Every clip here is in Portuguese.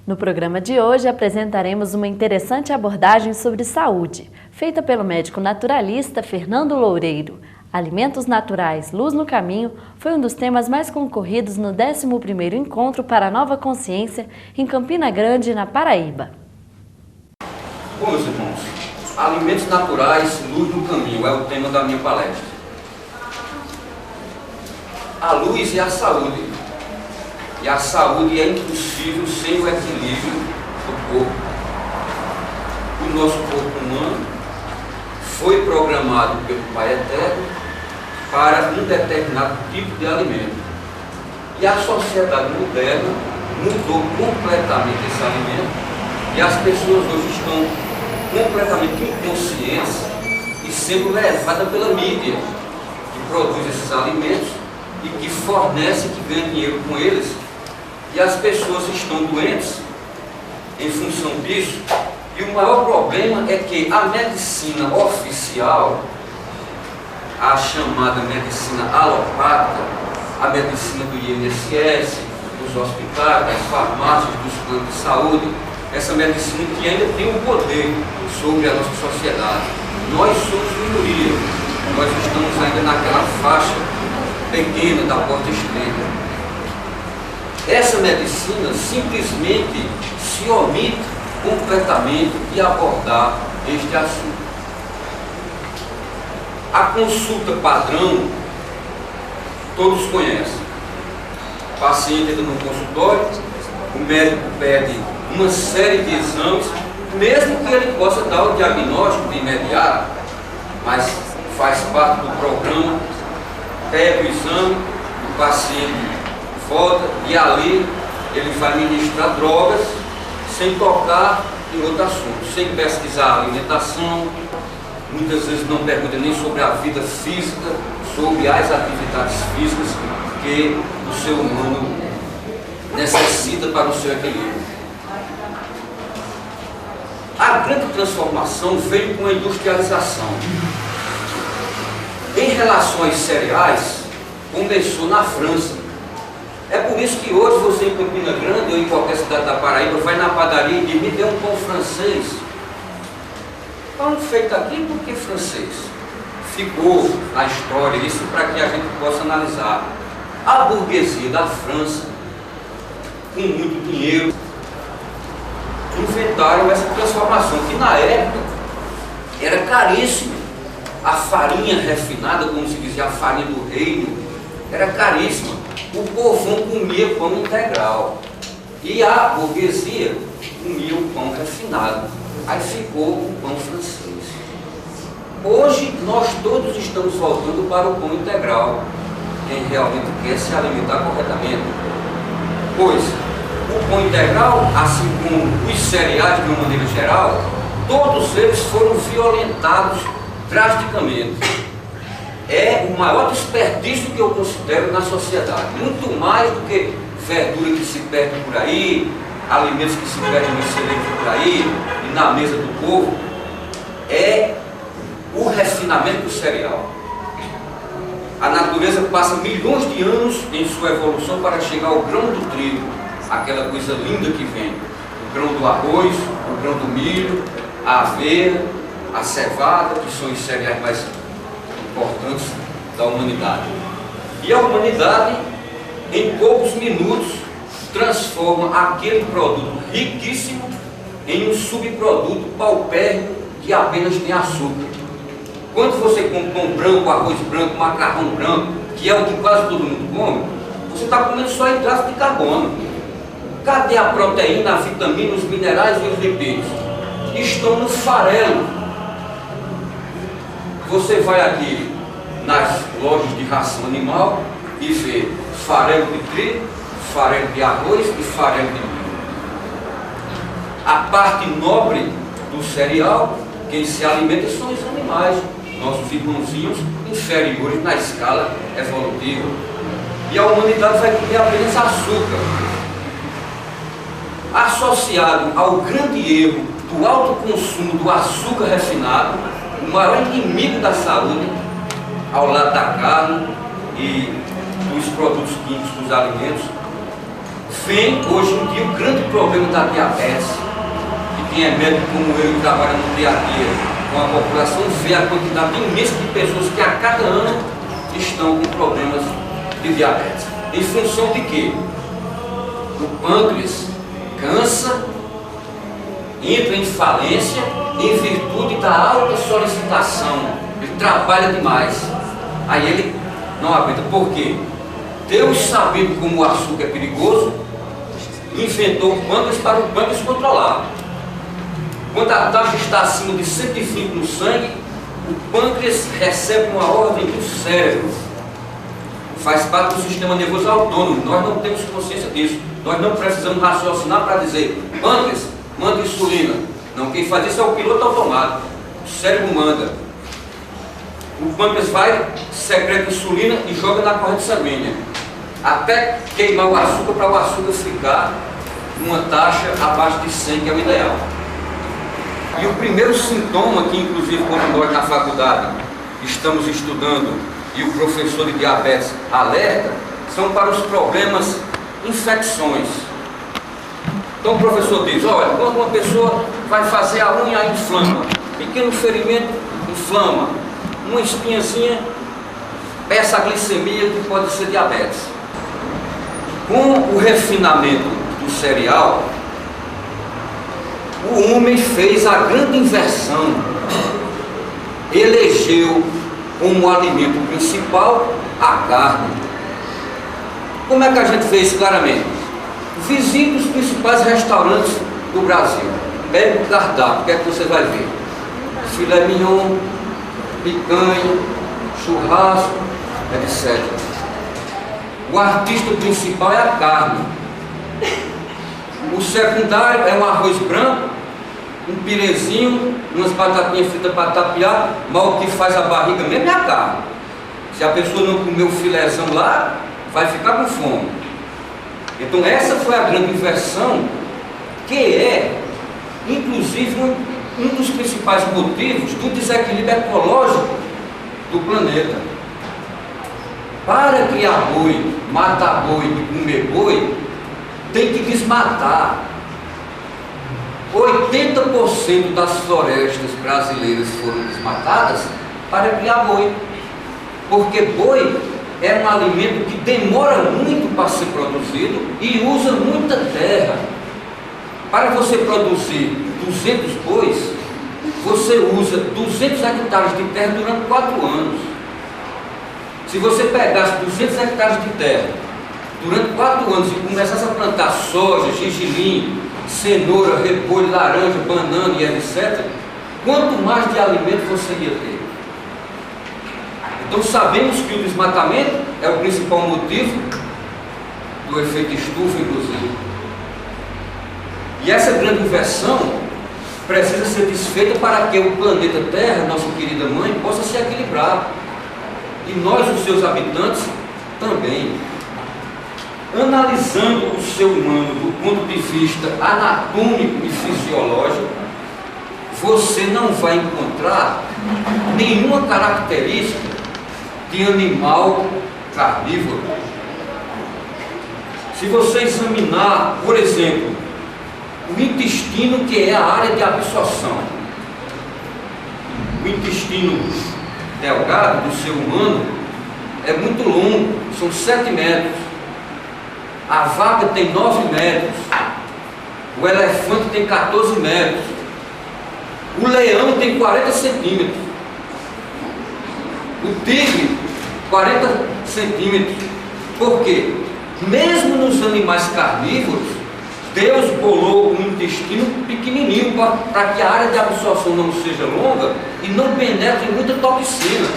No programa de hoje apresentaremos uma interessante abordagem sobre saúde, feita pelo médico naturalista Fernando Loureiro. Alimentos naturais, luz no caminho, foi um dos temas mais concorridos no 11º Encontro para a Nova Consciência em Campina Grande, na Paraíba. Bom, meus irmãos, alimentos naturais, luz no caminho é o tema da minha palestra. A luz é a saúde. E a saúde é impossível sem o equilíbrio do corpo. O nosso corpo humano foi programado pelo Pai Eterno para um determinado tipo de alimento. E a sociedade moderna mudou completamente esse alimento e as pessoas hoje estão completamente inconscientes e sendo levadas pela mídia, que produz esses alimentos e que fornece, que ganha dinheiro com eles. E as pessoas estão doentes em função disso. E o maior problema é que a medicina oficial, a chamada medicina alopática, a medicina do INSS, dos hospitais, das farmácias, dos planos de saúde, essa medicina que ainda tem um poder sobre a nossa sociedade. Nós somos minoria, nós estamos ainda naquela faixa pequena da porta estreita. Essa medicina simplesmente se omite completamente de abordar este assunto. A consulta padrão, todos conhecem. O paciente entra no consultório, o médico pede uma série de exames, mesmo que ele possa dar o diagnóstico de imediato, mas faz parte do programa, pede o exame, o paciente volta e ali ele vai ministrar drogas sem tocar em outro assunto, sem pesquisar a alimentação, muitas vezes não pergunta nem sobre a vida física, sobre as atividades físicas que o ser humano necessita para o seu equilíbrio. A grande transformação veio com a industrialização. Em relação aos cereais, começou na França. É por isso que hoje você em Campina Grande ou em qualquer cidade da Paraíba vai na padaria e diz: me dê um pão francês. Pão feito aqui, por que francês? Ficou na história, isso para que a gente possa analisar. A burguesia da França, com muito dinheiro, inventaram essa transformação, que na época era caríssima. A farinha refinada, como se dizia, a farinha do reino, era caríssima. O povão comia pão integral e a burguesia comia o pão refinado. Aí ficou o pão francês. Hoje nós todos estamos voltando para o pão integral, quem realmente quer se alimentar corretamente. Pois o pão integral, assim como os cereais de uma maneira geral, todos eles foram violentados drasticamente. É o maior desperdício que eu considero na sociedade, muito mais do que verdura que se perde por aí, alimentos que se perdem no excelente por aí e na mesa do povo, é o refinamento do cereal. A natureza passa milhões de anos em sua evolução para chegar ao grão do trigo, aquela coisa linda que vem, o grão do arroz, o grão do milho, a aveia, a cevada, que são os cereais mais importantes da humanidade. E a humanidade, em poucos minutos, transforma aquele produto riquíssimo em um subproduto paupérrimo que apenas tem açúcar. Quando você come pão branco, arroz branco, macarrão branco, que é o que quase todo mundo come, você está comendo só hidrato de carbono. Cadê a proteína, a vitamina, os minerais e os lipídios? Estão no farelo. Você vai aqui nas lojas de ração animal e vê farelo de trigo, farelo de arroz e farelo de milho. A parte nobre do cereal, quem se alimenta são os animais, nossos irmãozinhos inferiores na escala evolutiva. E a humanidade vai comer apenas açúcar. Associado ao grande erro do alto consumo do açúcar refinado, o maior inimigo da saúde, ao lado da carne e dos produtos químicos dos alimentos, vem hoje em dia o grande problema da diabetes. E quem é médico como eu e trabalha no dia a dia com a população vê a quantidade imensa de pessoas que a cada ano estão com problemas de diabetes. Em função de quê? O pâncreas cansa, entra em falência em virtude da alta solicitação. Ele trabalha demais. Aí ele não aguenta. Por quê? Deus, sabendo como o açúcar é perigoso, inventou o pâncreas para o pâncreas controlar. Quando a taxa está acima de 120 no sangue, o pâncreas recebe uma ordem do cérebro. Faz parte do sistema nervoso autônomo. Nós não temos consciência disso. Nós não precisamos raciocinar para dizer: pâncreas, manda insulina. Não, quem faz isso é o piloto automático. O cérebro manda. O pâncreas vai, secreta insulina e joga na corrente sanguínea, até queimar o açúcar, para o açúcar ficar numa taxa abaixo de 100, que é o ideal. E o primeiro sintoma, que inclusive quando nós na faculdade estamos estudando e o professor de diabetes alerta, são para os problemas infecções. Então o professor diz: olha, quando uma pessoa vai fazer a unha, inflama, pequeno ferimento, inflama, uma espinhazinha, peça a glicemia, que pode ser diabetes. Com o refinamento do cereal, o homem fez a grande inversão, elegeu como alimento principal a carne. Como é que a gente vê isso claramente? Visite os principais restaurantes do Brasil, pega o cardápio, o que é que você vai ver? Filé mignon, picanha, churrasco, etc. O artista principal é a carne. O secundário é um arroz branco, um pirezinho, umas batatinhas fritas para tapear, mas o que faz a barriga mesmo é a carne. Se a pessoa não comer o filézão lá, vai ficar com fome. Então essa foi a grande inversão, que é, inclusive, um dos principais motivos do desequilíbrio ecológico do planeta. Para criar boi, matar boi e comer boi, tem que desmatar. 80% das florestas brasileiras foram desmatadas para criar boi, porque boi é um alimento que demora muito para ser produzido e usa muita terra. Para você produzir 200 bois, você usa 200 hectares de terra durante 4 anos. Se você pegasse 200 hectares de terra durante 4 anos e começasse a plantar soja, gergelim, cenoura, repolho, laranja, banana e etc., quanto mais de alimento você ia ter? Então sabemos que o desmatamento é o principal motivo do efeito estufa, inclusive. E essa grande inversão precisa ser desfeita para que o planeta Terra, nossa querida mãe, possa se equilibrar. E nós, os seus habitantes, também. Analisando o ser humano do ponto de vista anatômico e fisiológico, você não vai encontrar nenhuma característica de animal carnívoro. Se você examinar, por exemplo, o intestino, que é a área de absorção, o intestino delgado do ser humano é muito longo, são 7 metros. A vaca tem 9 metros, o elefante tem 14 metros, o leão tem 40 centímetros, o tigre 40 centímetros. Por quê? Mesmo nos animais carnívoros, Deus bolou um intestino pequenininho para que a área de absorção não seja longa e não penetre muita toxina.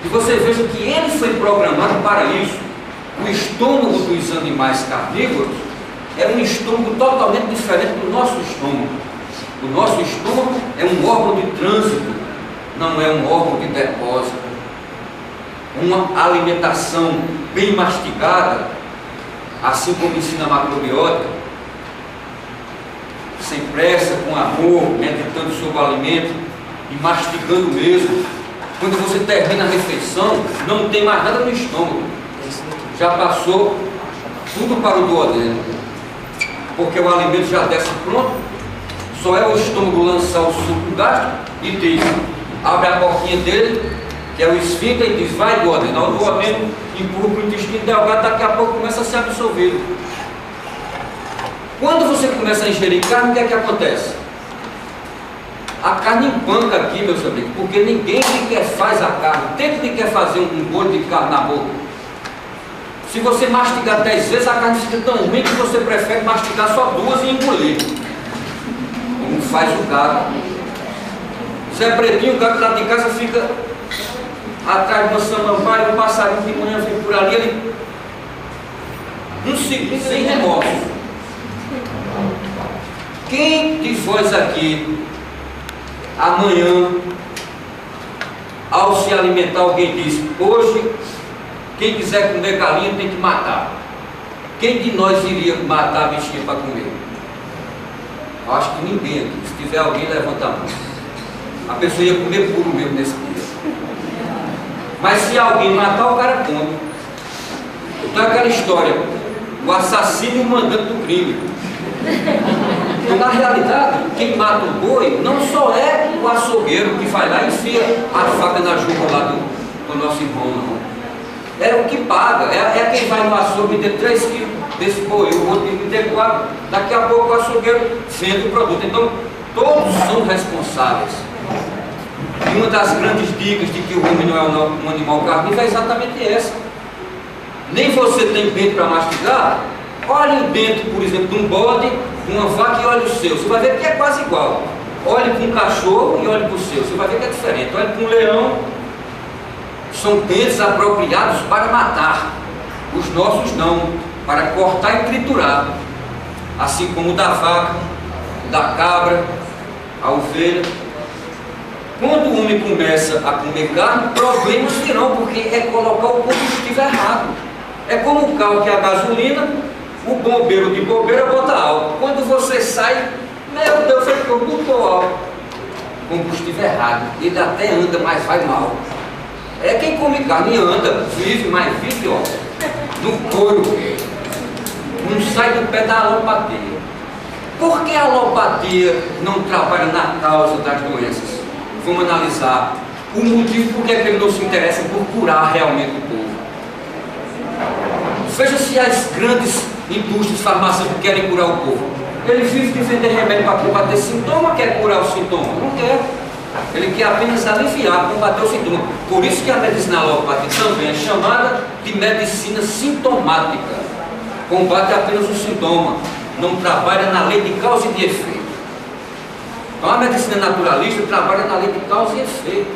E você veja que ele foi programado para isso. O estômago dos animais carnívoros é um estômago totalmente diferente do nosso estômago. O nosso estômago é um órgão de trânsito, não é um órgão de depósito. Uma alimentação bem mastigada, assim como ensina a macrobiótica, sem pressa, com amor, meditando sobre o alimento e mastigando mesmo. Quando você termina a refeição, não tem mais nada no estômago. Já passou tudo para o duodeno, porque o alimento já desce pronto, só é o estômago lançar o suco gástrico e diz, abre a porquinha dele, que é o esfíncter, e diz, vai duodeno. O duodeno empurra para o intestino delgado, daqui a pouco começa a ser absorvido. Quando você começa a ingerir carne, o que é que acontece? A carne empanca aqui, meus amigos, porque ninguém que faz a carne, tempo que quer fazer um bolo de carne na boca. Se você mastigar 10 vezes, a carne fica tão ruim que você prefere mastigar só 2 e engolir. Como faz o gado. Zé Pretinho, o gado lá de casa fica atrás de uma samambaia, um passarinho de manhã vem por ali, ele um segundo sem remorso. Quem de vós aqui amanhã, ao se alimentar, alguém diz, hoje quem quiser comer galinha tem que matar? Quem de nós iria matar a bichinha para comer? Eu acho que ninguém aqui. Se tiver alguém, levanta a mão. A pessoa ia comer puro mesmo nesse dia. Mas se alguém matar, o cara come. Então é aquela história, o assassino e o mandante do crime. Então, na realidade, quem mata o boi não só é o açougueiro que vai lá e enfia a faca na juba lá do nosso irmão, não. É o que paga, é quem vai no açougue e dê 3 quilos desse boi, o outro me dê 4, daqui a pouco o açougueiro vende o produto. Então, todos são responsáveis. E uma das grandes dicas de que o homem não é um animal carnívoro é exatamente essa. Nem você tem dente para mastigar, olhe o dente, por exemplo, de um bode, de uma vaca e olhe o seu. Você vai ver que é quase igual. Olhe para um cachorro e olhe para o seu. Você vai ver que é diferente. Olhe para um leão. São dentes apropriados para matar. Os nossos não, para cortar e triturar. Assim como o da vaca, da cabra, a ovelha. Quando o homem começa a comer carne, problemas virão, porque é colocar o combustível errado. É como o carro que é a gasolina, o bombeiro de bobeira bota álcool. Quando você sai, meu Deus, você botou álcool. Combustível errado. Ele até anda, mas vai mal. É quem come carne anda, vive, mas vive, ó, no couro. Não sai do pé da alopatia. Por que a alopatia não trabalha na causa das doenças? Vamos analisar o motivo por que ele não se interessa por curar realmente o povo. Veja se as grandes indústrias farmacêuticas querem curar o povo. Ele vive de vender remédio para combater sintoma, quer curar o sintoma? Não quer. Ele quer apenas aliviar, combater o sintoma. Por isso que a medicina alopática também é chamada de medicina sintomática. Combate apenas o sintoma, não trabalha na lei de causa e de efeito. Então a medicina naturalista trabalha na lei de causa e efeito.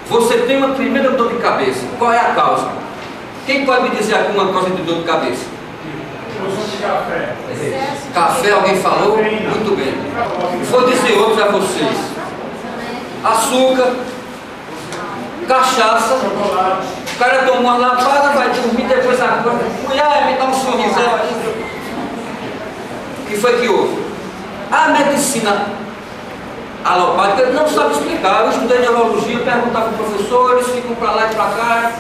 Você tem uma primeira dor de cabeça, qual é a causa? Quem pode me dizer alguma causa de dor de cabeça? Consumo de café. Café, alguém falou? Muito bem. Vou dizer outros a vocês. Açúcar, cachaça, o cara toma uma lavada, vai dormir, depois acorda, mulher, me dá um sorrisão aí. O que foi que houve? A medicina alopática não sabe explicar. Eu estudei neurologia, perguntava para professores, ficam para lá e para cá,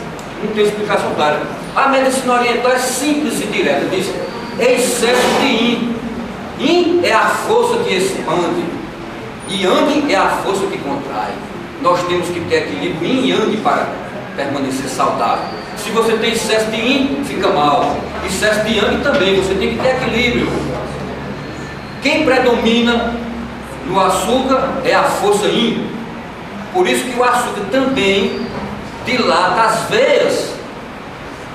não tem explicação clara. A medicina oriental é simples e direta, diz excesso de yin. Yin é a força que expande. Yang é a força que contrai. Nós temos que ter equilíbrio yin e yang para permanecer saudável. Se você tem excesso de yin, fica mal. Excesso de yang também, você tem que ter equilíbrio. Quem predomina no açúcar é a força yin. Por isso que o açúcar também dilata as veias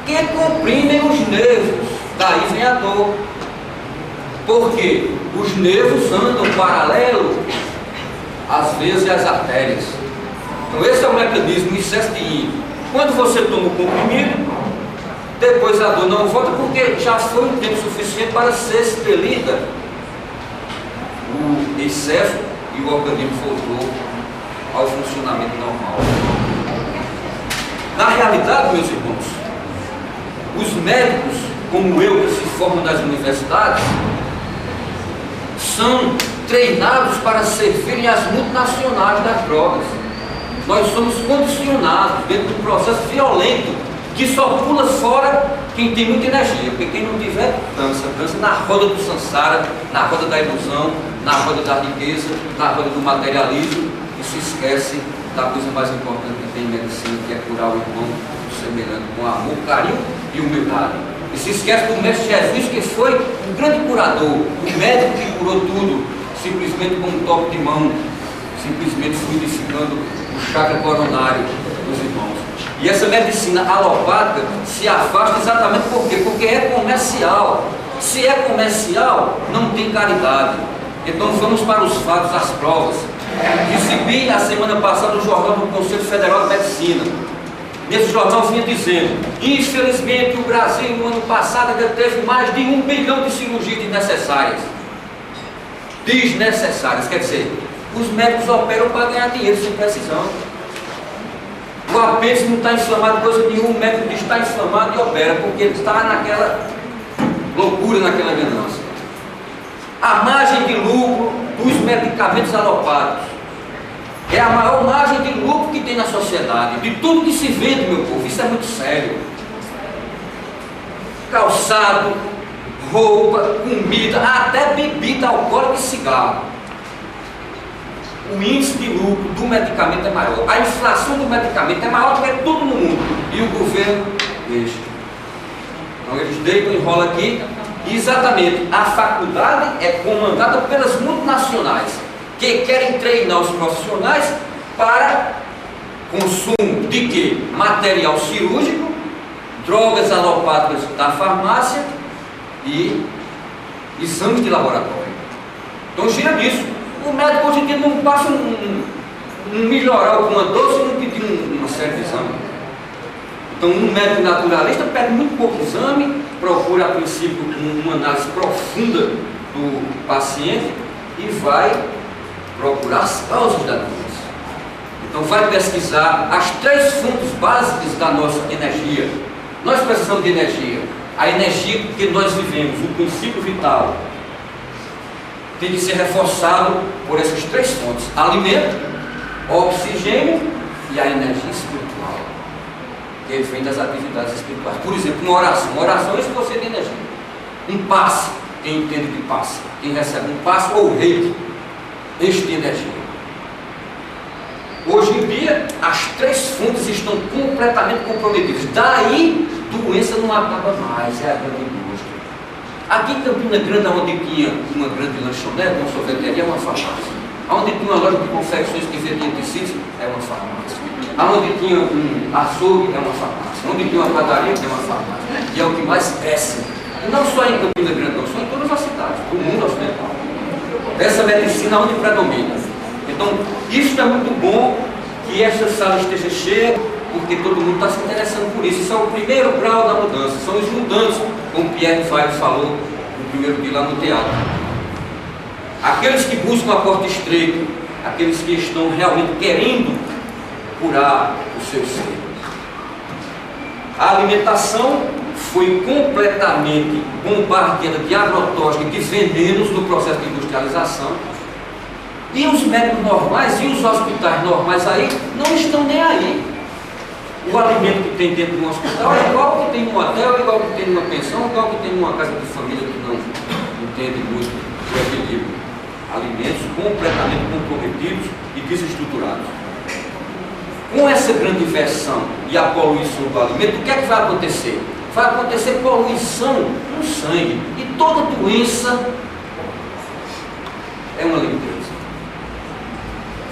que comprimem os nervos. Daí vem a dor. Porque os nervos andam paralelo às veias e às artérias. Então esse é o mecanismo, o excesso de yin. Quando você toma o comprimido, depois a dor não volta, porque já foi um tempo suficiente para ser expelida o excesso e o organismo voltou ao funcionamento normal. Na realidade, meus irmãos, os médicos, como eu, que se formam nas universidades, são treinados para servirem às multinacionais das drogas. Nós somos condicionados dentro de um processo violento que só pula fora quem tem muita energia, porque quem não tiver, dança na roda do samsara, na roda da ilusão, na roda da riqueza, na roda do materialismo, e se esquece da coisa mais importante que tem em medicina, que é curar o irmão, o semelhante, com amor, carinho e humildade. E se esquece do Mestre Jesus, que foi um grande curador, o médico que curou tudo, simplesmente com um toque de mão, simplesmente fluidificando o chakra coronário dos irmãos. E essa medicina alopática se afasta exatamente por quê? Porque é comercial. Se é comercial, não tem caridade. Então vamos para os fatos, as provas. Recebi a semana passada o jornal do Conselho Federal de Medicina. Nesse jornal vinha dizendo: infelizmente o Brasil no ano passado ainda teve mais de 1 bilhão de cirurgias desnecessárias. Desnecessárias, quer dizer, os médicos operam para ganhar dinheiro sem precisão. O apêndice não está inflamado, coisa nenhuma, o médico diz que está inflamado e opera, porque ele está naquela loucura, naquela ganância. A margem de lucro dos medicamentos alopáticos é a maior margem de lucro que tem na sociedade, de tudo que se vende, meu povo, isso é muito sério. Calçado, roupa, comida, até bebida alcoólica e cigarro. O índice de lucro do medicamento é maior. A inflação do medicamento é maior do que tudo no mundo. E o governo deixa. Então eles deitam e enrolam aqui. E exatamente, a faculdade é comandada pelas multinacionais, que querem treinar os profissionais para consumo de quê? Material cirúrgico, drogas alopáticas da farmácia e exames de laboratório. Então gira disso. O médico hoje em dia não passa um melhoral com uma dor se não pedir uma série de exames. Então um médico naturalista pede muito pouco exame, procura a princípio uma análise profunda do paciente e vai procurar as causas da doença. Então vai pesquisar as 3 fontes básicas da nossa energia. Nós precisamos de energia. A energia que nós vivemos, o princípio vital, tem que ser reforçado por essas 3 fontes: alimento, oxigênio e a energia espiritual, que vem das atividades espirituais. Por exemplo, uma oração. Uma oração é isso que você tem energia. Um passe, quem entende de passe, quem recebe um passe ou reiki, enche de energia. Hoje em dia, as 3 fontes estão completamente comprometidas. Daí, doença não acaba mais, é a grande indústria. Aqui em Campina Grande, onde tinha uma grande lanchonete, uma sorveteria, é uma farmácia. Onde tinha uma loja de confecções que vendia tecidos, é uma farmácia. Onde tinha um açougue, é uma farmácia. Onde tinha uma padaria, é uma farmácia. E é o que mais cresce. E não só em Campina Grande, não, só em todas as cidades, do mundo ocidental. Essa medicina onde predomina. Então, isso é muito bom que esta sala esteja cheia, porque todo mundo está se interessando por isso. Isso é o primeiro grau da mudança. São os mudantes, como Pierre Fire falou no primeiro dia lá no teatro. Aqueles que buscam a porta estreita, aqueles que estão realmente querendo curar o seu ser. A alimentação foi completamente bombardeada de agrotóxicos, de venenos no processo de industrialização. E os médicos normais e os hospitais normais aí não estão nem aí. O alimento que tem dentro de um hospital é igual que tem num hotel, igual que tem numa pensão, igual que tem numa casa de família que não entende muito do equilíbrio. Alimentos completamente comprometidos e desestruturados. Com essa grande inversão e a poluição do alimento, o que é que vai acontecer? Vai acontecer poluição no sangue. E toda doença é uma limpeza.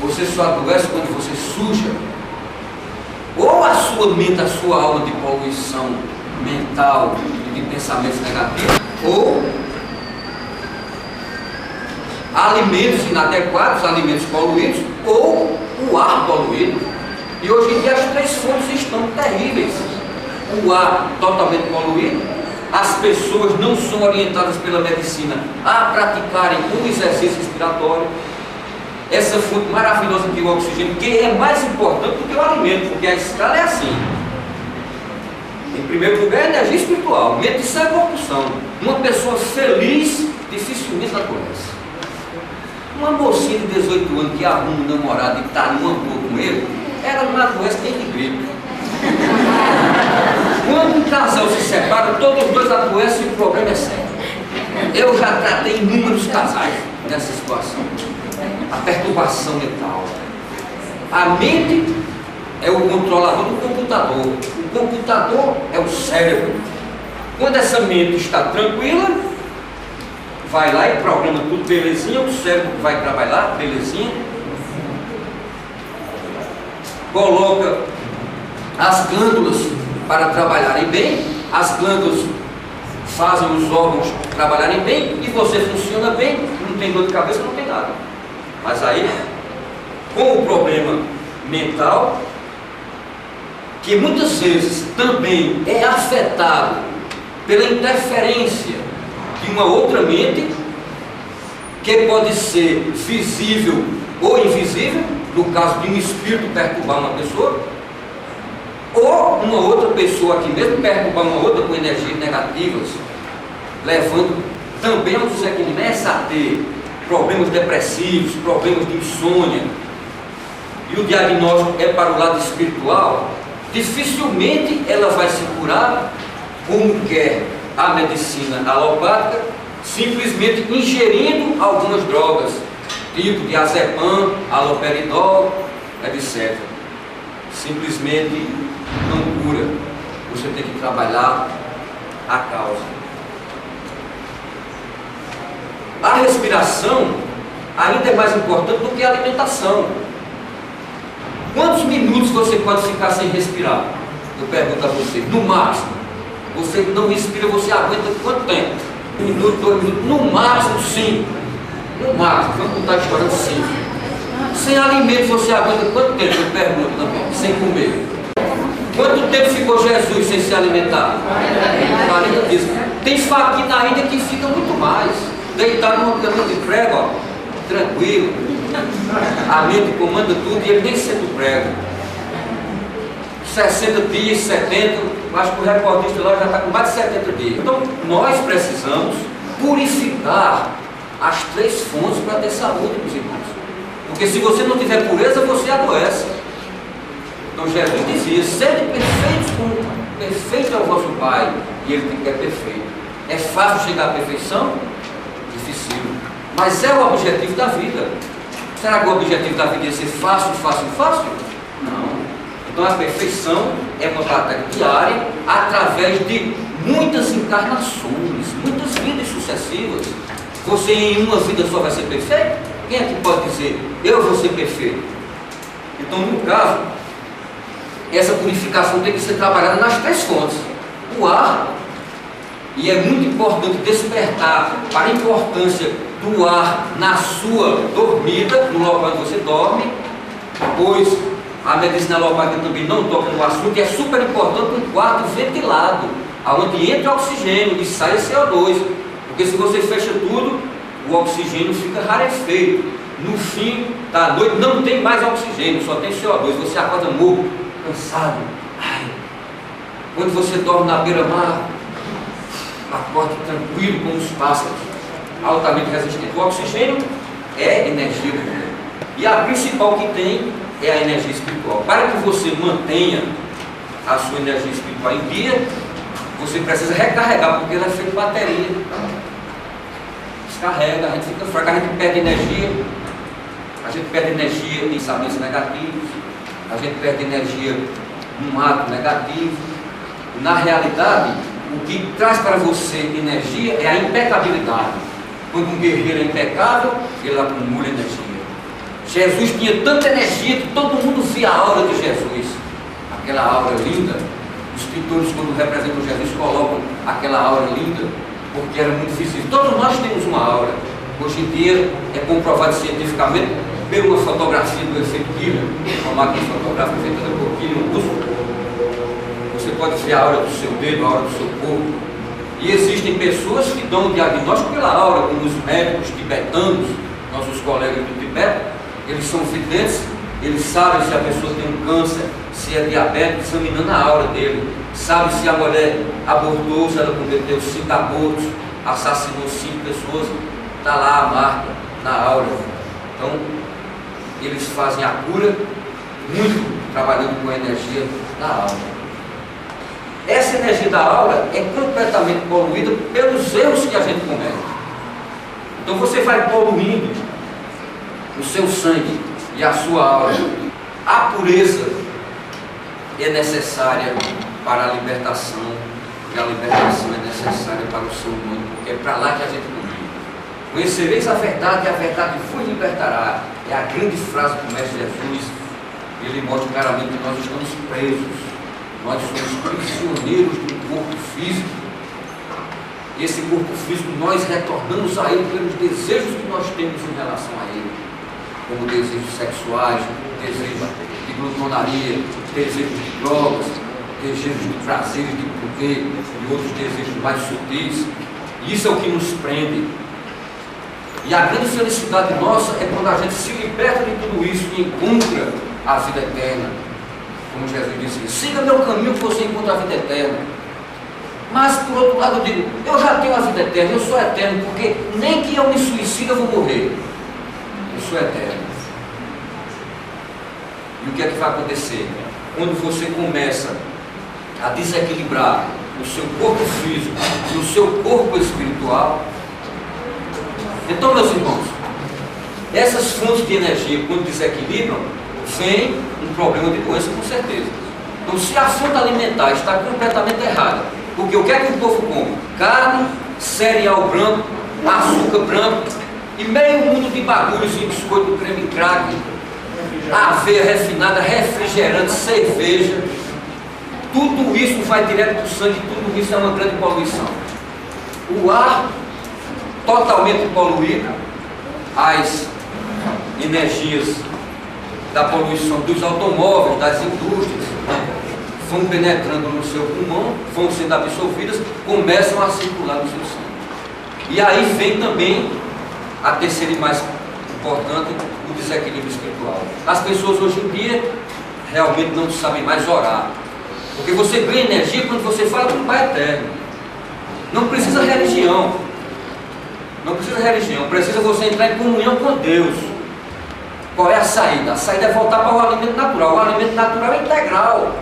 Você só adoece quando você suja ou a sua mente, a sua alma de poluição mental e de pensamentos negativos, ou alimentos inadequados, alimentos poluídos, ou o ar poluído. E hoje em dia as 3 fontes estão terríveis. O ar totalmente poluído, as pessoas não são orientadas pela medicina a praticarem um exercício respiratório. Essa fonte maravilhosa que é o oxigênio, que é mais importante do que o alimento, porque a escala é assim. Em primeiro lugar, a energia espiritual, mente sem corrupção. Uma pessoa feliz dificilmente adoece. Uma mocinha de 18 anos que arruma um namorado e está numa boa com ele, ela não adoece nem de gripe. Quando um casal se separa, todos os dois adoecem e o problema é sério. Eu já tratei inúmeros casais nessa situação. A perturbação mental. A mente é o controlador do computador. O computador é o cérebro. Quando essa mente está tranquila, vai lá e programa tudo belezinha, o cérebro vai trabalhar, belezinha. Coloca as glândulas para trabalharem bem, as glândulas fazem os órgãos trabalharem bem e você funciona bem, não tem dor de cabeça, não tem nada. Mas aí, com o problema mental, que muitas vezes também é afetado pela interferência de uma outra mente, que pode ser visível ou invisível, no caso de um espírito perturbar uma pessoa, ou uma outra pessoa aqui mesmo perturbar uma outra com energias negativas, levando também ao que começa a ter problemas depressivos, problemas de insônia, e o diagnóstico é para o lado espiritual, dificilmente ela vai se curar como quer a medicina alopática, simplesmente ingerindo algumas drogas, tipo diazepam, haloperidol, etc. Simplesmente não cura. Você tem que trabalhar a causa. A respiração ainda é mais importante do que a alimentação. Quantos minutos você pode ficar sem respirar? Eu pergunto a você, no máximo. Você não respira, você aguenta quanto tempo? 1 minuto, 2 minutos, no máximo 5. No máximo, vamos contar estourando 5. Sem alimento você aguenta quanto tempo? Eu pergunto também, sem comer. Quanto tempo ficou Jesus sem se alimentar? 40 dias. Tem faquina ainda que fica muito mais. Deitado numa cama de prego, ó, tranquilo. A mente comanda tudo e ele nem sendo prego. 60 dias, 70, acho que o recordista lá já está com mais de 70 dias. Então, nós precisamos purificar as 3 fontes para ter saúde, meus irmãos. Porque se você não tiver pureza, você adoece. Então, Jesus dizia, sede perfeitos como perfeito é o vosso Pai, e Ele é perfeito. É fácil chegar à perfeição? Difícil. Mas é o objetivo da vida. Será que o objetivo da vida é ser fácil, fácil, fácil? Não. Então a perfeição é uma batalha diária através de muitas encarnações, muitas vidas sucessivas. Você em uma vida só vai ser perfeito? Quem é que pode dizer, eu vou ser perfeito? Então, no caso, essa purificação tem que ser trabalhada nas 3 fontes. O ar, e é muito importante despertar para a importância do ar na sua dormida, no local onde você dorme, pois a medicina alopática também não toca no assunto, e é super importante um quarto ventilado, onde entra oxigênio e sai CO2, porque se você fecha tudo, o oxigênio fica rarefeito. No fim da noite não tem mais oxigênio, só tem CO2, você acorda morto, cansado. Ai. Quando você dorme na beira-mar, acorda tranquilo como os pássaros, altamente resistente. O oxigênio é energia, e a principal que tem é a energia espiritual. Para que você mantenha a sua energia espiritual em dia, você precisa recarregar, porque ela é feita de bateria. Descarrega, a gente fica fraco, a gente perde energia em pensamentos negativos, a gente perde energia num ato negativo. Na realidade, o que traz para você energia é a impecabilidade. Quando um guerreiro é impecável, ele acumula energia. Jesus tinha tanta energia que todo mundo via a aura de Jesus, aquela aura linda. Os pintores, quando representam Jesus, colocam aquela aura linda, porque era muito visível. Todos nós temos uma aura. Hoje em dia é comprovado cientificamente por uma fotografia do efeito Killian, uma máquina fotográfica feita por Killian russo. Você pode ver a aura do seu dedo, a aura do seu corpo. E existem pessoas que dão o diagnóstico pela aura, como os médicos tibetanos, nossos colegas do Tibete. Eles são videntes, eles sabem se a pessoa tem um câncer, se é diabético, examinando a aura dele. Sabe se a mulher abortou, se ela cometeu 5 abortos, assassinou 5 pessoas, está lá a marca na aura. Então, eles fazem a cura muito trabalhando com a energia da alma. essa energia da aura é completamente poluída pelos erros que a gente comete. Então você vai poluindo o seu sangue e a sua aura. A pureza é necessária para a libertação, e a libertação é necessária para o ser humano, porque é para lá que a gente convida. Conhecereis a verdade e a verdade vos libertará. É a grande frase do Mestre Jesus. Ele mostra claramente que nós estamos presos, nós somos prisioneiros do corpo físico. Esse corpo físico nós retornamos a ele pelos desejos que nós temos em relação a ele, como desejos sexuais, desejos de glutonaria, desejos de drogas, desejos de prazeres de poder e outros desejos mais sutis. Isso é o que nos prende. E a grande felicidade nossa é quando a gente se liberta de tudo isso e encontra a vida eterna. Como Jesus disse, siga meu caminho que você encontra a vida eterna. Mas por outro lado eu digo, eu já tenho a vida eterna, eu sou eterno, porque nem que eu me suicide eu vou morrer. Eu sou eterno. E o que é que vai acontecer? Quando você começa a desequilibrar o seu corpo físico e o seu corpo espiritual. Então, meus irmãos, essas fontes de energia, quando desequilibram, vem um problema de doença com certeza. Então, se a fonte alimentar está completamente errada, porque o que é que o povo come? Carne, cereal branco, açúcar branco e meio mundo de bagulhos em biscoito, creme crack, aveia refinada, refrigerante, cerveja. Tudo isso vai direto para o sangue, tudo isso é uma grande poluição. O ar totalmente poluído, as energias da poluição dos automóveis, das indústrias, vão penetrando no seu pulmão, vão sendo absorvidas, começam a circular no seu sangue. E aí vem também a terceira e mais importante, o desequilíbrio espiritual. As pessoas hoje em dia realmente não sabem mais orar, porque você ganha energia quando você fala com o Pai Eterno. Não precisa religião, não precisa religião, precisa você entrar em comunhão com Deus. Qual é a saída? A saída é voltar para o alimento natural. O alimento natural é integral.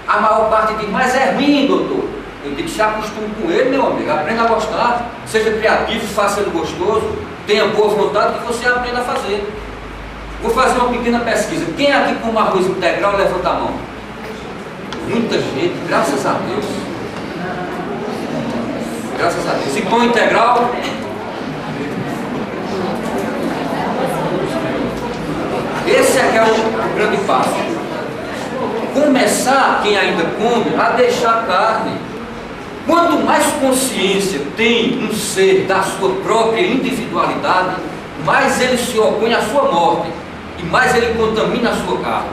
A maior parte diz, mas é ruim, doutor. Eu digo, se acostume com ele, meu amigo, aprenda a gostar, seja criativo, faça ele gostoso, tenha boa vontade que você aprenda a fazer. Vou fazer uma pequena pesquisa. Quem aqui come arroz integral, levanta a mão? Muita gente, graças a Deus. Graças a Deus. E pão integral? Esse é que é o grande passo. Começar, quem ainda come, a deixar a carne. Quanto mais consciência tem um ser da sua própria individualidade, mais ele se opõe à sua morte e mais ele contamina a sua carne.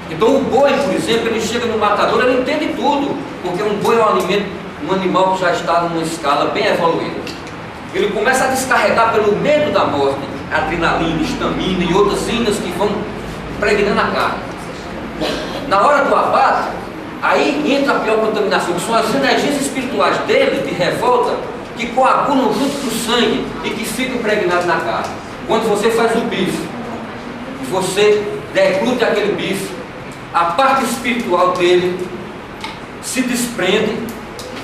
Então o boi, por exemplo, ele chega no matador, ele entende tudo, porque um boi é um alimento, um animal que já está numa escala bem evoluída. Ele começa a descarregar pelo medo da morte, adrenalina, estamina e outras inas que vão impregnando a carne. Na hora do abate, aí entra a pior contaminação, que são as energias espirituais dele, de revolta, que coagulam junto com o sangue e que ficam impregnados na carne. Quando você faz o bife, você deglute aquele bife, a parte espiritual dele se desprende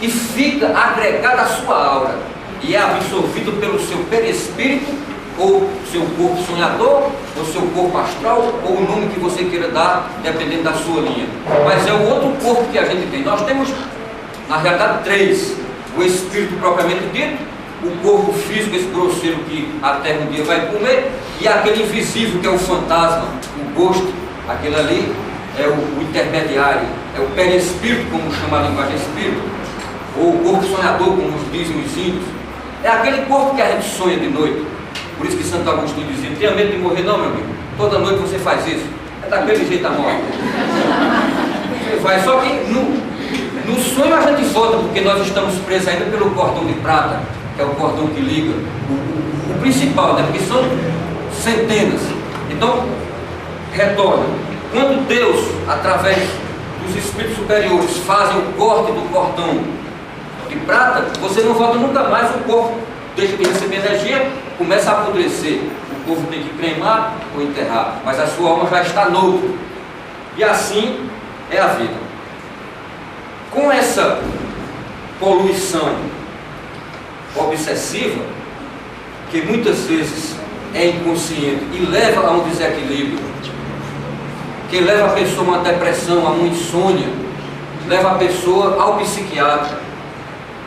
e fica agregada à sua aura e é absorvido pelo seu perispírito, ou seu corpo sonhador, ou seu corpo astral, ou o nome que você queira dar, dependendo da sua linha. Mas é o outro corpo que a gente tem. Nós temos, na realidade, três: o espírito propriamente dito, o corpo físico, esse grosseiro que a terra um dia vai comer, e aquele invisível que é o fantasma, o gosto, aquele ali é o intermediário, é o perispírito, como chama a linguagem espírito, ou o corpo sonhador, como dizem os índios. É aquele corpo que a gente sonha de noite. Por isso que Santo Agostinho dizia, tenha medo de morrer não, meu amigo, toda noite você faz isso, é daquele jeito a morte. Você vai, só que no sonho a gente volta, porque nós estamos presos ainda pelo cordão de prata, que é o cordão que liga, o principal, né? Porque são centenas. Então, retorna. Quando Deus, através dos espíritos superiores, fazem o corte do cordão de prata, você não volta nunca mais, o corpo deixa de receber energia, começa a apodrecer. O povo tem que cremar ou enterrar, mas a sua alma já está noutra. E assim é a vida. Com essa poluição obsessiva, que muitas vezes é inconsciente e leva a um desequilíbrio, que leva a pessoa a uma depressão, a uma insônia, leva a pessoa ao psiquiatra.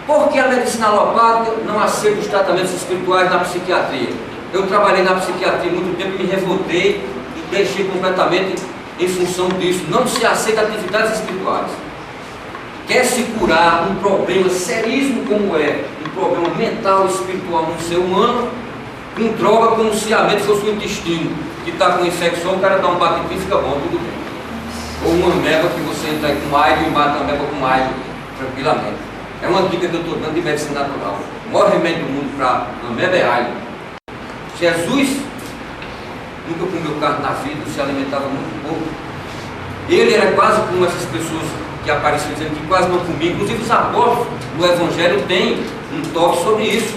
Por que a medicina alopática não aceita os tratamentos espirituais na psiquiatria? Eu trabalhei na psiquiatria muito tempo e me revoltei e deixei completamente em função disso. Não se aceita atividades espirituais. Quer se curar um problema seríssimo como é um problema mental e espiritual no ser humano, com droga como se a mente fosse o intestino, que está com infecção, o cara dá um baquetim e fica bom, tudo bem. Ou uma ameba que você entra aí com alho e mata a ameba com alho, tranquilamente. É uma dica que eu estou dando de medicina natural. O maior remédio do mundo para ameba é alho. Jesus nunca comeu carne na vida, se alimentava muito pouco. Ele era quase como essas pessoas que apareciam dizendo que quase não comia. Inclusive os apóstolos do Evangelho têm um toque sobre isso.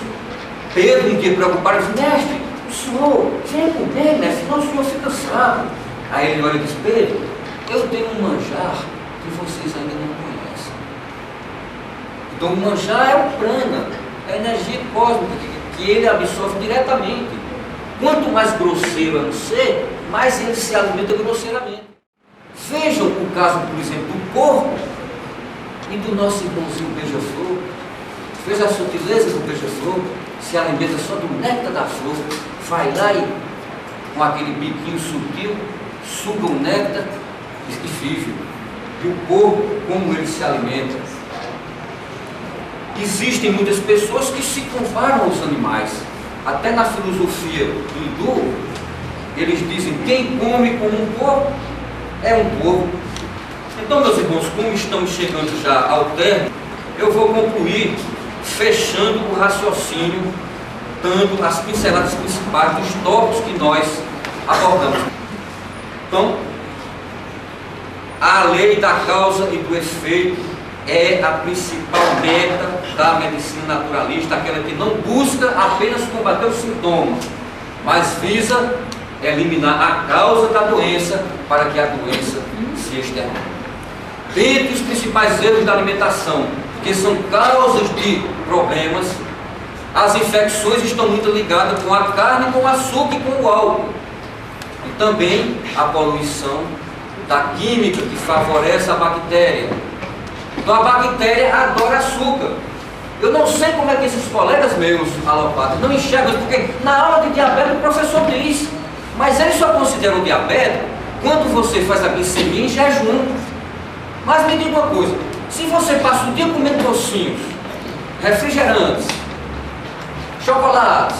Pedro, um dia preocupado, disse: mestre, o senhor vem comer, mestre, senão o senhor fica fraco. Aí ele olha e diz: Pedro, eu tenho um manjar que vocês ainda não conhecem. Então o manjar é o prana, é a energia cósmica que ele absorve diretamente. Quanto mais grosseiro é o ser, mais ele se alimenta grosseiramente. Vejam o caso, por exemplo, do porco e do nosso irmãozinho beija-flor. Veja a sutileza do beija-flor, se alimenta só do néctar da flor, vai lá e com aquele biquinho sutil, suga o néctar e vive. E o porco, como ele se alimenta. Existem muitas pessoas que se comparam aos animais. Até na filosofia hindu, eles dizem: quem come como um porco é um porco. Então, meus irmãos, como estamos chegando já ao término, eu vou concluir fechando o raciocínio, dando as pinceladas principais dos tópicos que nós abordamos. Então, a lei da causa e do efeito é a principal meta da medicina naturalista, aquela que não busca apenas combater o sintoma, mas visa eliminar a causa da doença para que a doença se extermine. Dentre os principais erros da alimentação, que são causas de problemas, as infecções estão muito ligadas com a carne, com o açúcar e com o álcool. E também a poluição da química que favorece a bactéria. Então a bactéria adora açúcar. Eu não sei como é que esses colegas meus alopatas não enxergam, porque na aula de diabetes o professor diz, mas eles só consideram o diabetes quando você faz a glicemia em jejum. Mas me diga uma coisa: se você passa o dia comendo docinhos, refrigerantes, chocolates,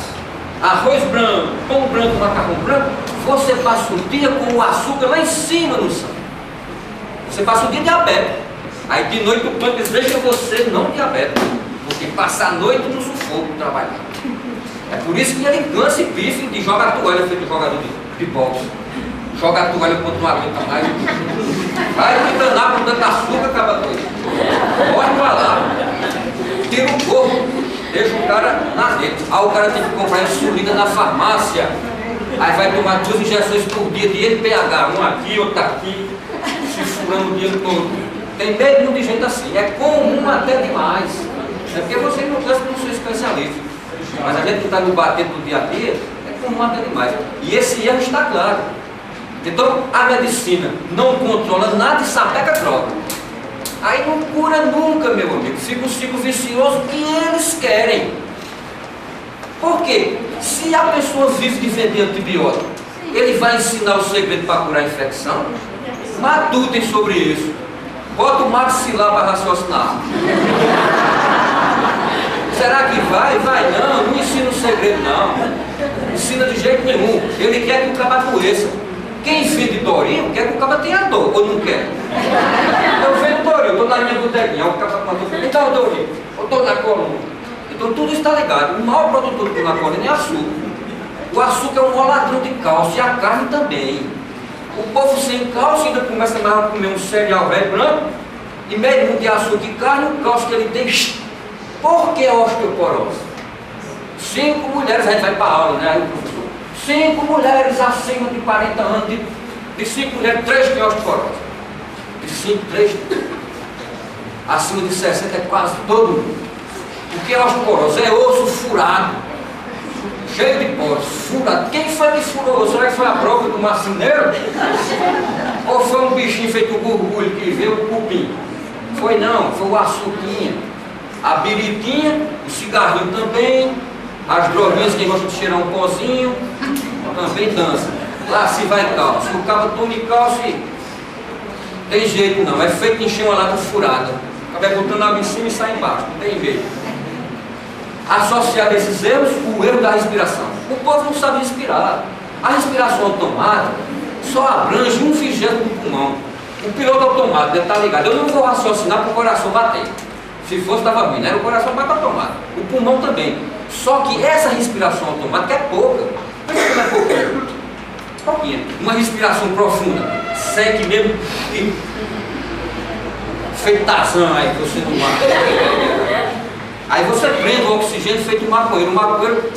arroz branco, pão branco, macarrão branco, você passa o dia com o açúcar lá em cima no sangue. Você passa o dia diabético. Aí de noite o pâncreas deixa você não diabético, porque passa a noite no sufoco trabalhando. É por isso que ele cansa e pife de jogar a toalha, feito jogador de boxe. Joga a toalha quando não aguenta mais. Vai me danar com tanto açúcar, acaba doido. Pode pra lá. Tira o corpo, deixa o cara na rede. Aí o cara tem que comprar insulina na farmácia. Aí vai tomar 2 injeções por dia de NPH, um aqui, outro aqui, se furando o dia todo. Tem meio de gente assim, é comum até demais. É porque vocês não pensam que não sou especialista. Mas a gente que está no bater do dia a dia, é comum até demais. E esse erro está claro. Então a medicina não controla nada e sapeca droga. Aí não cura nunca, meu amigo. Fica um ciclo vicioso que eles querem. Por quê? Se a pessoa vive de vender antibiótico, ele vai ensinar o segredo para curar a infecção? Matutem sobre isso. Bota o maxilar para raciocinar. Será que vai? Vai não, não ensina o segredo não. Não ensina de jeito nenhum. Ele quer que o caba doeça. Quem vende Dorinho quer que o caba tenha dor, ou não quer? Eu vendo Dorinho, eu estou na minha bodeguinha, o caba mandou, me dá o Dorinho, eu estou na coluna. Então tudo está ligado. O maior produtor do na coluna é açúcar. O açúcar é um roladrão de cálcio e a carne também. O povo sem cálcio ainda começa a comer um cereal velho branco e meio de açúcar e carne, o cálcio que ele tem. Por que osteoporose? 5 mulheres, a gente vai para a aula, né? Aí o professor, 5 mulheres acima de 40 anos, de 5 mulheres, 3 têm osteoporose. De 5, 3. acima de 60 é quase todo mundo. O que é osteoporose? É osso furado, cheio de poros, furado. Quem foi que furou? Será que foi a bronca do marceneiro? Ou foi um bichinho feito gorgulho que veio o cupim? Foi não, foi o açuquinha, a biritinha, o cigarrinho também, as droguinhas, quem gosta de cheirar um pozinho, também dança. Lá se vai calça. Se o cabo tome calça, tem jeito não, é feito encher uma lata furada. Acaba botando água em cima e sai embaixo, não tem jeito. Associado a esses erros, o erro da respiração. O povo não sabe respirar. A respiração automática só abrange 1/20 do pulmão. O piloto automático deve estar ligado. Eu não vou raciocinar para o coração bater. Se fosse, estava ruim, né? O coração bate automático. O pulmão também. Só que essa respiração automática é pouca. Por que não é pouquinha? Pouquinha. Uma respiração profunda. Segue mesmo e feito Tarzan aí, você não mata. Aí você prende o oxigênio feito um maconheiro. O maconheiro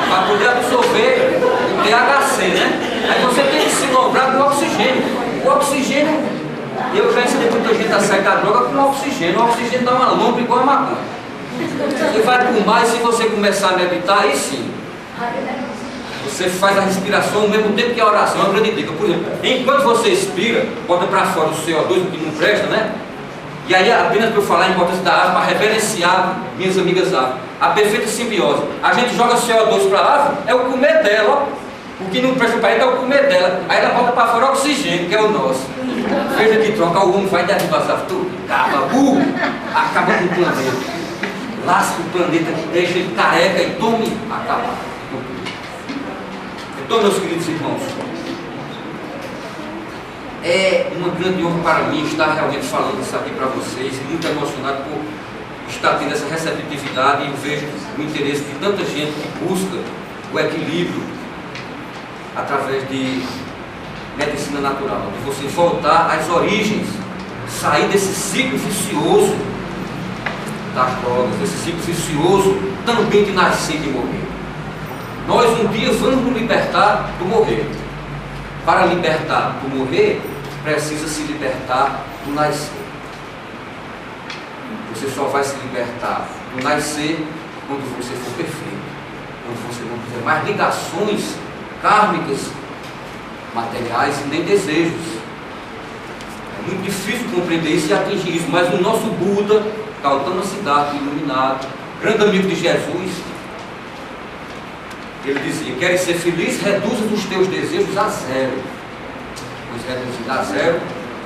para poder absorver o THC, né? Aí você tem que se dobrar com o oxigênio. O oxigênio, eu já ensinei muita gente a sair da droga com oxigênio. O oxigênio dá uma lomba igual a maconha. Você vai fumar e se você começar a meditar, aí sim. Você faz a respiração ao mesmo tempo que a oração. É uma grande dica. Por exemplo, enquanto você expira, bota para fora o CO2, o que não presta, né? E aí, apenas para eu falar a importância da árvore, para reverenciar minhas amigas árvores. A perfeita simbiose. A gente joga CO2 para a árvore, é o comer dela, ó. O que não presta para ela é o comer dela. Aí ela bota para fora o oxigênio, que é o nosso. Veja que troca, o homem vai derrubar as árvores tudo. Acaba com o planeta. Lasca o planeta, deixa ele careca e tome, acaba. Então, meus queridos irmãos, é uma grande honra para mim estar realmente falando isso aqui para vocês, muito emocionado por estar tendo essa receptividade e vejo o interesse de tanta gente que busca o equilíbrio através de medicina natural, de você voltar às origens, sair desse ciclo vicioso das drogas, desse ciclo vicioso também de nascer e de morrer. Nós um dia vamos nos libertar do morrer. Para libertar do morrer, precisa se libertar do nascer. Você só vai se libertar do nascer quando você for perfeito, quando você não tiver mais ligações kármicas, materiais e nem desejos. É muito difícil compreender isso e atingir isso, mas o nosso Buda, Gautama Siddhartha, iluminado, grande amigo de Jesus, ele dizia: queres ser feliz? Reduza os teus desejos a zero. Pois reduzindo a zero,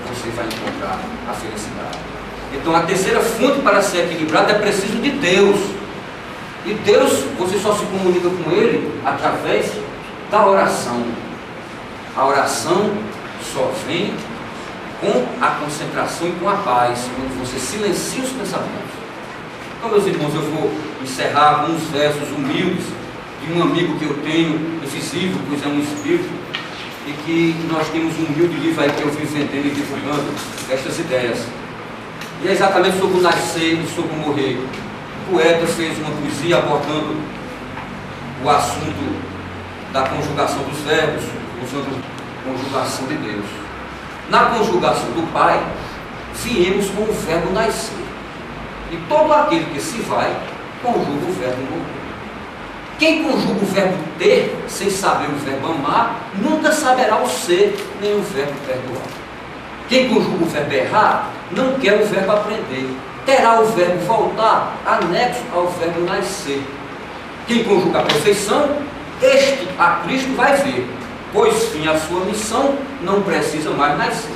você vai encontrar a felicidade. Então a terceira fonte para ser equilibrado é preciso de Deus. E Deus, você só se comunica com Ele através da oração. A oração só vem com a concentração e com a paz, quando você silencia os pensamentos. Então, meus irmãos, eu vou encerrar com uns versos humildes de um amigo que eu tenho, invisível, pois é um espírito, e que nós temos um humilde livro aí que eu vim vendendo e divulgando estas ideias. E é exatamente sobre o nascer e sobre o morrer. O poeta fez uma poesia abordando o assunto da conjugação dos verbos, usando a conjugação de Deus. Na conjugação do Pai, viemos com o verbo nascer. E todo aquele que se vai, conjuga o verbo morrer. Quem conjuga o verbo ter, sem saber o verbo amar, nunca saberá o ser, nem o verbo perdoar. Quem conjuga o verbo errar, não quer o verbo aprender. Terá o verbo voltar, anexo ao verbo nascer. Quem conjuga a perfeição, este a Cristo vai ver, pois fim a sua missão, não precisa mais nascer.